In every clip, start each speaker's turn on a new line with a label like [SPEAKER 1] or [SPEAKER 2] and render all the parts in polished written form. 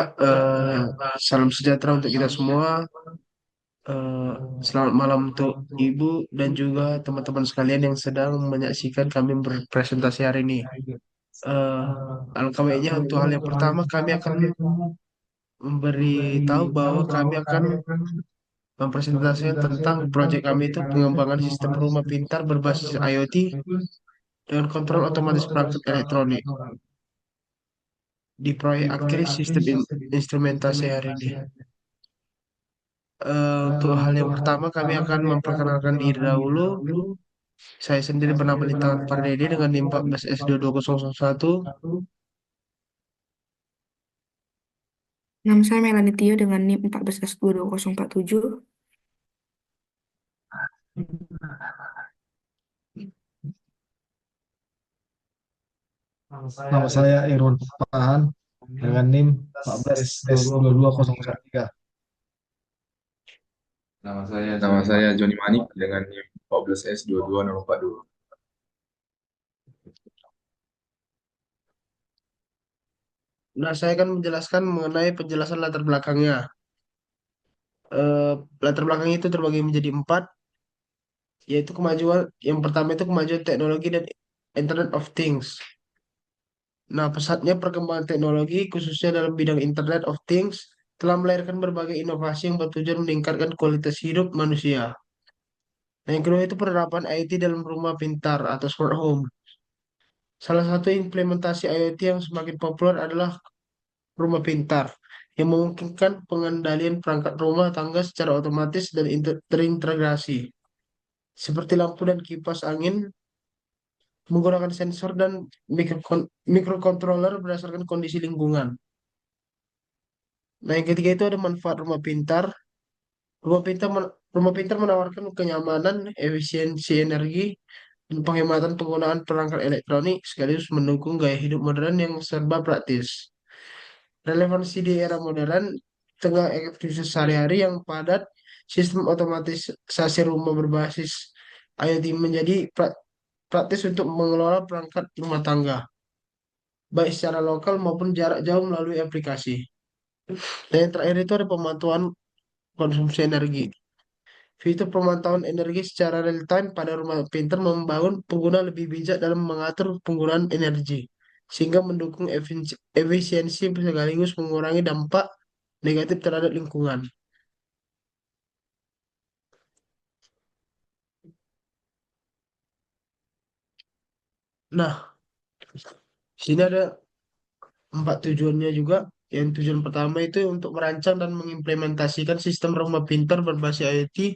[SPEAKER 1] Eh, Salam sejahtera untuk kita semua. Selamat malam untuk Ibu dan juga teman-teman sekalian yang sedang menyaksikan kami berpresentasi hari ini. Eh, Alangkah baiknya untuk hal yang pertama kami akan memberi tahu bahwa kami akan mempresentasikan tentang proyek kami itu pengembangan sistem rumah pintar berbasis IoT dengan kontrol otomatis perangkat elektronik di proyek akhir sistem instrumentasi hari ini. Untuk hal yang pertama kami akan memperkenalkan diri dahulu. Saya sendiri bernama Lintangan Pardede dengan NIM 14S22001.
[SPEAKER 2] Nama saya Melanie Tio dengan NIM 14S22047.
[SPEAKER 3] Nama saya Irwan Pahan dengan NIM 14S22013.
[SPEAKER 4] Nama saya Joni Manik dengan NIM 14S22042.
[SPEAKER 1] Nah, saya akan menjelaskan mengenai penjelasan latar belakangnya. Eh, Latar belakangnya itu terbagi menjadi empat, yaitu kemajuan. Yang pertama itu kemajuan teknologi dan Internet of Things. Nah, pesatnya perkembangan teknologi, khususnya dalam bidang Internet of Things, telah melahirkan berbagai inovasi yang bertujuan meningkatkan kualitas hidup manusia. Nah, yang kedua itu penerapan IoT dalam rumah pintar atau smart home. Salah satu implementasi IoT yang semakin populer adalah rumah pintar, yang memungkinkan pengendalian perangkat rumah tangga secara otomatis dan terintegrasi, seperti lampu dan kipas angin, menggunakan sensor dan mikrokontroler berdasarkan kondisi lingkungan. Nah, yang ketiga itu ada manfaat rumah pintar. Rumah pintar menawarkan kenyamanan, efisiensi energi, dan penghematan penggunaan perangkat elektronik sekaligus mendukung gaya hidup modern yang serba praktis. Relevansi di era modern, tengah aktivitas sehari-hari yang padat, sistem otomatisasi rumah berbasis IoT menjadi praktis untuk mengelola perangkat rumah tangga, baik secara lokal maupun jarak jauh melalui aplikasi. Dan yang terakhir itu ada pemantauan konsumsi energi. Fitur pemantauan energi secara real time pada rumah pintar membangun pengguna lebih bijak dalam mengatur penggunaan energi, sehingga mendukung efisiensi sekaligus mengurangi dampak negatif terhadap lingkungan. Nah, di sini ada empat tujuannya juga. Yang tujuan pertama itu untuk merancang dan mengimplementasikan sistem rumah pintar berbasis IoT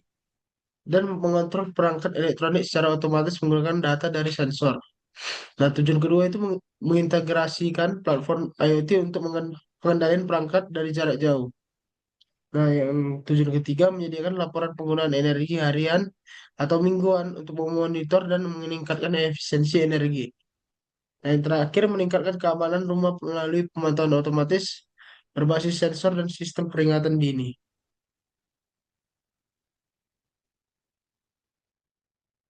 [SPEAKER 1] dan mengontrol perangkat elektronik secara otomatis menggunakan data dari sensor. Nah, tujuan kedua itu mengintegrasikan platform IoT untuk pengendalian perangkat dari jarak jauh. Nah, yang tujuan ketiga menyediakan laporan penggunaan energi harian atau mingguan untuk memonitor dan meningkatkan efisiensi energi. Nah, yang terakhir meningkatkan keamanan rumah melalui pemantauan otomatis berbasis sensor dan sistem peringatan dini.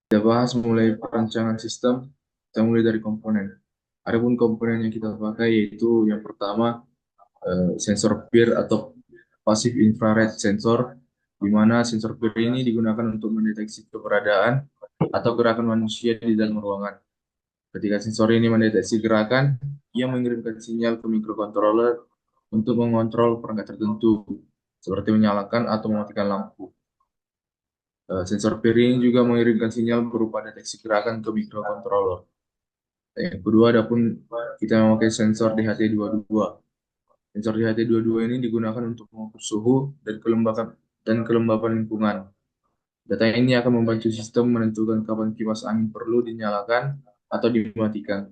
[SPEAKER 4] Kita bahas mulai perancangan sistem, kita mulai dari komponen. Adapun komponen yang kita pakai yaitu yang pertama sensor peer atau passive infrared sensor, di mana sensor peer ini digunakan untuk mendeteksi keberadaan atau gerakan manusia di dalam ruangan. Ketika sensor ini mendeteksi gerakan, ia mengirimkan sinyal ke microcontroller untuk mengontrol perangkat tertentu, seperti menyalakan atau mematikan lampu. Sensor piring juga mengirimkan sinyal berupa deteksi gerakan ke microcontroller. Yang kedua, adapun kita memakai sensor DHT22. Sensor DHT22 ini digunakan untuk mengukur suhu dan kelembapan lingkungan. Data ini akan membantu sistem menentukan kapan kipas angin perlu dinyalakan atau dimatikan,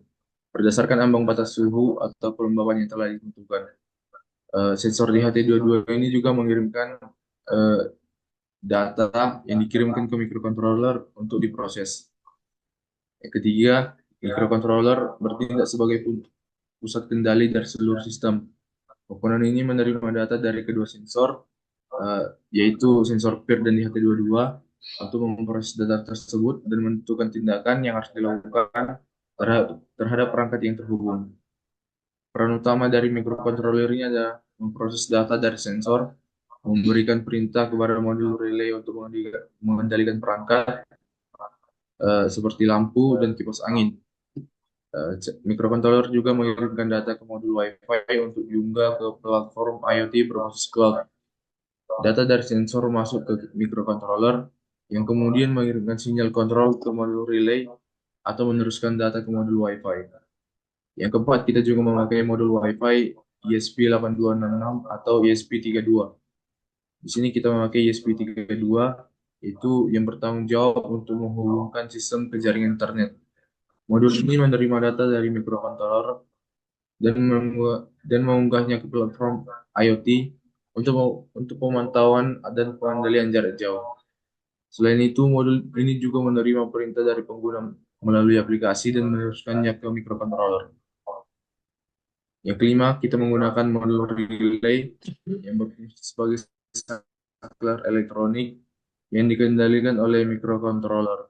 [SPEAKER 4] berdasarkan ambang batas suhu atau kelembapan yang telah ditentukan. Sensor DHT22 ini juga mengirimkan eh, data yang dikirimkan ke microcontroller untuk diproses. Yang ketiga, microcontroller bertindak sebagai pusat kendali dari seluruh sistem. Komponen ini menerima data dari kedua sensor, yaitu sensor PIR dan DHT22, untuk memproses data tersebut dan menentukan tindakan yang harus dilakukan terhadap perangkat yang terhubung. Peran utama dari microcontroller ini adalah memproses data dari sensor, memberikan perintah kepada modul relay untuk mengendalikan perangkat seperti lampu dan kipas angin. Microcontroller juga mengirimkan data ke modul Wi-Fi untuk diunggah ke platform IoT berbasis cloud. Data dari sensor masuk ke microcontroller yang kemudian mengirimkan sinyal kontrol ke modul relay atau meneruskan data ke modul Wi-Fi. Yang keempat, kita juga memakai modul Wi-Fi ESP8266 atau ESP32. Di sini kita memakai ESP32, itu yang bertanggung jawab untuk menghubungkan sistem ke jaringan internet. Modul ini menerima data dari microcontroller dan mengunggahnya ke platform IoT untuk pemantauan dan pengendalian jarak jauh. Selain itu, modul ini juga menerima perintah dari pengguna melalui aplikasi dan meneruskannya ke microcontroller. Yang kelima, kita menggunakan modul relay yang berfungsi sebagai saklar elektronik yang dikendalikan oleh microcontroller.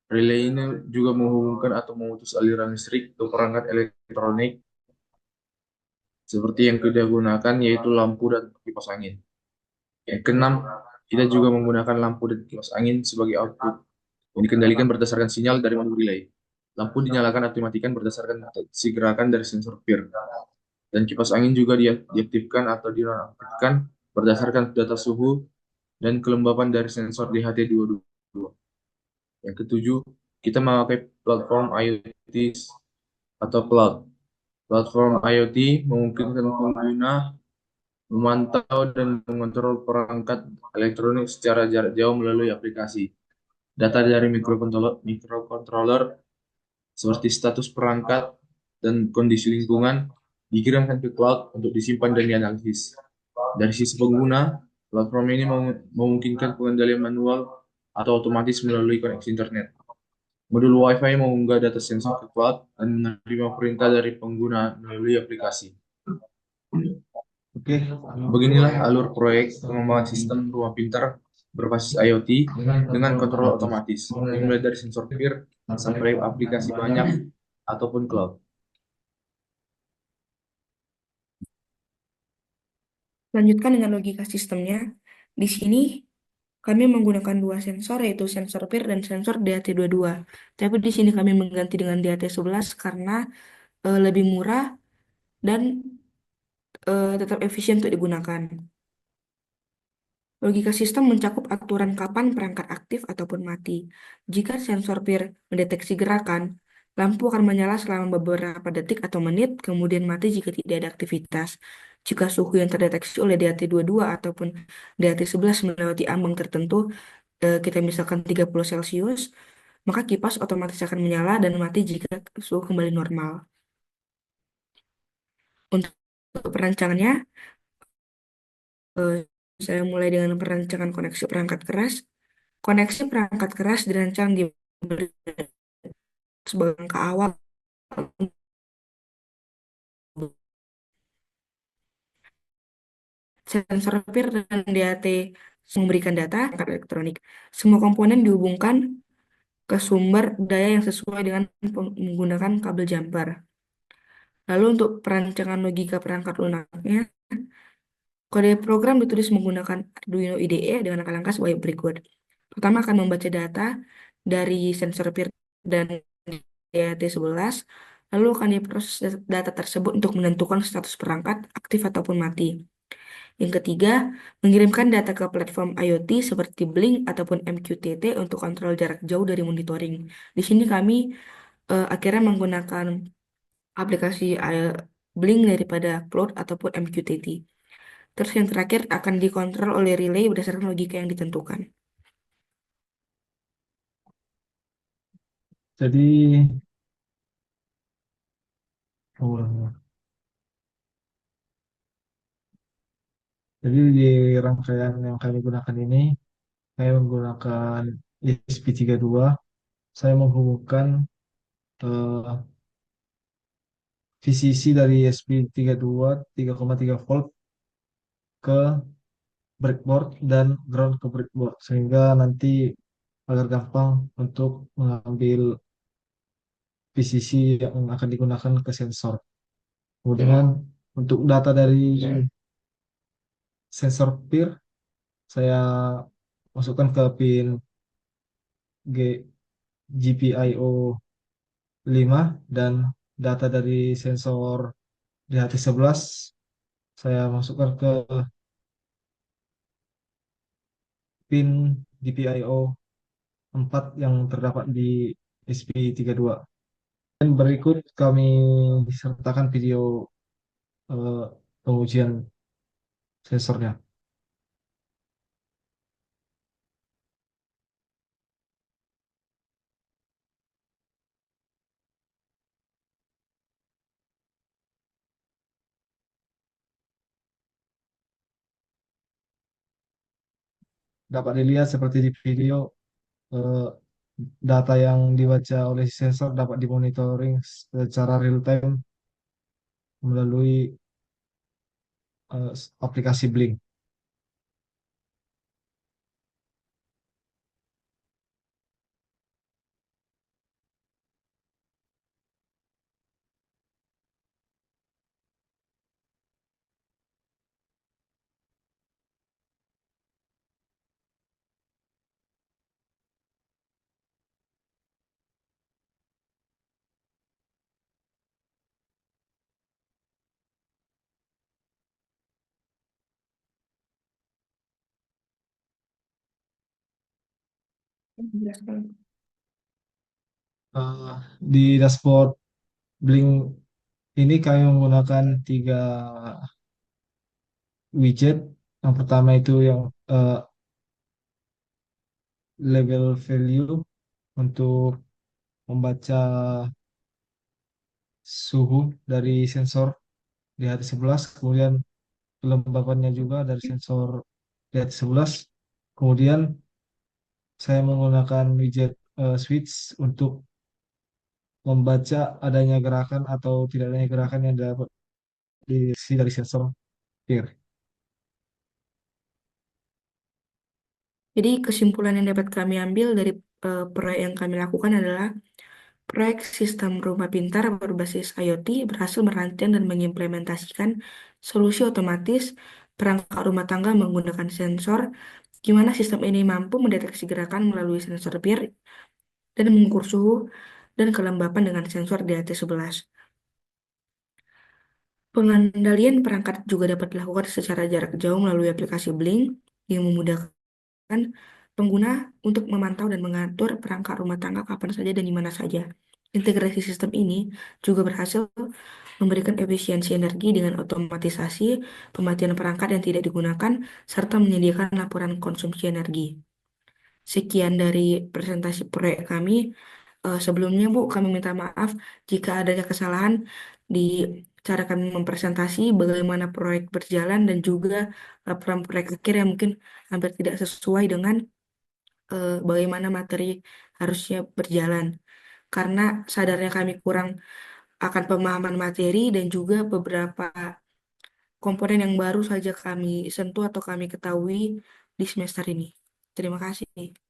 [SPEAKER 4] Relay ini juga menghubungkan atau memutus aliran listrik ke perangkat elektronik seperti yang kita gunakan, yaitu lampu dan kipas angin. Yang keenam, kita juga menggunakan lampu dan kipas angin sebagai output yang dikendalikan berdasarkan sinyal dari modul relay. Lampu dinyalakan atau dimatikan berdasarkan deteksi gerakan dari sensor peer. Dan kipas angin juga diaktifkan atau dinonaktifkan berdasarkan data suhu dan kelembapan dari sensor DHT22. Yang ketujuh, kita memakai platform IoT atau cloud. Platform IoT memungkinkan pengguna memantau dan mengontrol perangkat elektronik secara jarak jauh melalui aplikasi. Data dari microcontroller seperti status perangkat dan kondisi lingkungan dikirimkan ke cloud untuk disimpan dan dianalisis. Dari sisi pengguna, platform ini memungkinkan pengendalian manual atau otomatis melalui koneksi internet. Modul Wi-Fi mengunggah data sensor ke cloud dan menerima perintah dari pengguna melalui aplikasi.
[SPEAKER 3] Oke,
[SPEAKER 4] Beginilah alur proyek pengembangan sistem rumah pintar berbasis IoT dengan kontrol otomatis, dimulai dari sensor peer sampai aplikasi banyak ataupun cloud.
[SPEAKER 2] Lanjutkan dengan logika sistemnya. Di sini kami menggunakan dua sensor, yaitu sensor peer dan sensor DAT22. Tapi di sini kami mengganti dengan DAT11 karena lebih murah dan tetap efisien untuk digunakan. Logika sistem mencakup aturan kapan perangkat aktif ataupun mati. Jika sensor peer mendeteksi gerakan, lampu akan menyala selama beberapa detik atau menit, kemudian mati jika tidak ada aktivitas. Jika suhu yang terdeteksi oleh DAT22 ataupun DAT11 melewati ambang tertentu, kita misalkan 30 Celcius, maka kipas otomatis akan menyala dan mati jika suhu kembali normal. Untuk perancangannya, eh, saya mulai dengan perancangan koneksi perangkat keras. Koneksi perangkat keras dirancang di sebagai langkah awal sensor peer dan DAT memberikan data perangkat elektronik. Semua komponen dihubungkan ke sumber daya yang sesuai dengan menggunakan kabel jumper. Lalu untuk perancangan logika perangkat lunaknya, kode program ditulis menggunakan Arduino IDE dengan langkah-langkah sebagai berikut. Pertama akan membaca data dari sensor peer dan DAT11, lalu akan diproses data tersebut untuk menentukan status perangkat aktif ataupun mati. Yang ketiga, mengirimkan data ke platform IoT seperti Blink ataupun MQTT untuk kontrol jarak jauh dari monitoring. Di sini kami akhirnya menggunakan aplikasi Blink daripada Cloud ataupun MQTT. Terus yang terakhir akan dikontrol oleh relay berdasarkan logika yang ditentukan.
[SPEAKER 3] jadi oh, jadi di rangkaian yang kami gunakan ini, saya menggunakan ESP32. Saya menghubungkan eh, VCC dari ESP32 3,3 volt ke breadboard dan ground ke breadboard sehingga nanti agar gampang untuk mengambil PCC yang akan digunakan ke sensor. Kemudian untuk data dari sensor peer saya masukkan ke pin G- GPIO 5 dan data dari sensor DHT11 saya masukkan ke pin GPIO 4 yang terdapat di SP32. Dan berikut kami sertakan video eh, pengujian sensornya. Dapat dilihat seperti di video, eh, data yang dibaca oleh sensor dapat dimonitoring secara real time melalui aplikasi Blink.
[SPEAKER 2] Jelaskan.
[SPEAKER 3] Eh, di dashboard Blink ini kami menggunakan 3 widget. Yang pertama itu yang level value untuk membaca suhu dari sensor DHT11, kemudian kelembabannya juga dari sensor DHT11. Kemudian saya menggunakan widget switch untuk membaca adanya gerakan atau tidak adanya gerakan yang dapat dari sensor peer.
[SPEAKER 2] Jadi kesimpulan yang dapat kami ambil dari proyek yang kami lakukan adalah proyek sistem rumah pintar berbasis IoT berhasil merancang dan mengimplementasikan solusi otomatis perangkat rumah tangga menggunakan sensor, di mana sistem ini mampu mendeteksi gerakan melalui sensor peer dan mengukur suhu dan kelembapan dengan sensor DHT11. Pengendalian perangkat juga dapat dilakukan secara jarak jauh melalui aplikasi Blink yang memudahkan pengguna untuk memantau dan mengatur perangkat rumah tangga kapan saja dan di mana saja. Integrasi sistem ini juga berhasil memberikan efisiensi energi dengan otomatisasi pematian perangkat yang tidak digunakan serta menyediakan laporan konsumsi energi. Sekian dari presentasi proyek kami. Sebelumnya, Bu, kami minta maaf jika adanya kesalahan di cara kami mempresentasi bagaimana proyek berjalan dan juga laporan proyek akhir yang mungkin hampir tidak sesuai dengan bagaimana materi harusnya berjalan. Karena sadarnya kami kurang akan pemahaman materi dan juga beberapa komponen yang baru saja kami sentuh atau kami ketahui di semester ini. Terima kasih.